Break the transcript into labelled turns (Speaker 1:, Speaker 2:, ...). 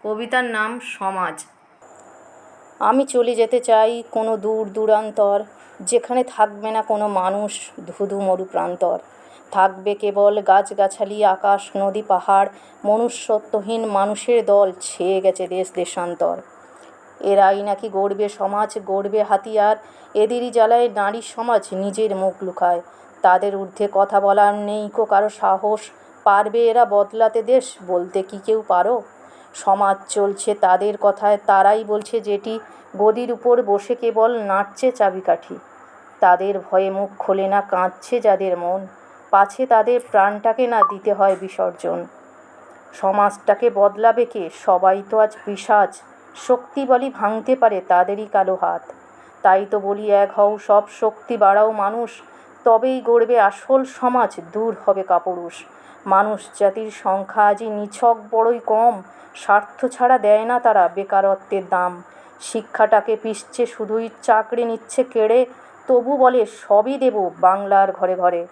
Speaker 1: কবিতার নাম সমাজ।
Speaker 2: আমি চলে যেতে চাই কোনো দূর দূরান্তর, যেখানে থাকবে না কোনো মানুষ, ধুধু মরু প্রান্তর। থাকবে কেবল গাছগাছালি, আকাশ, নদী, পাহাড়, মনুষ্যত্বহীন মানুষের দল ছেয়ে গেছে দেশ দেশান্তর। এরাই নাকি গড়বে সমাজ, গড়বে হাতিয়ার। এদেরই জ্বালায় নারী সমাজ নিজের মুখ লুকায়। তাদের ঊর্ধ্বে কথা বলার নেই কো কারো সাহস। পারবে এরা বদলাতে দেশ, বলতে কি কেউ পারো? সমাজ চলছে তাদের কথায়, তারাই বলছে যেটি। গদির উপর বসে কেবল নাড়ছে চাবিকাঠি। তাদের ভয়ে মুখ খোলে না, কাঁদছে যাদের মন, পাছে তাদের প্রাণটাকে না দিতে হয় বিসর্জন। সমাজটাকে বদলাবে কে? সবাই তো আজ পিশাচ। শক্তি বলি ভাঙতে পারে তাদেরই কালো হাত। তাই তো বলি, এক হও সব, শক্তি বাড়াও মানুষ, তবেই গড়বে আসল সমাজ, দূর হবে কাপুরুষ। মানুষ জাতির সংখ্যা আজই নিছক বড়ই কম। স্বার্থ ছাড়া দেয় না তারা বেকারত্বের দাম। শিক্ষাটাকে পিষছে শুধুই, চাকরি নিচ্ছে কেড়ে, তবু বলে সবই দেব বাংলার ঘরে ঘরে।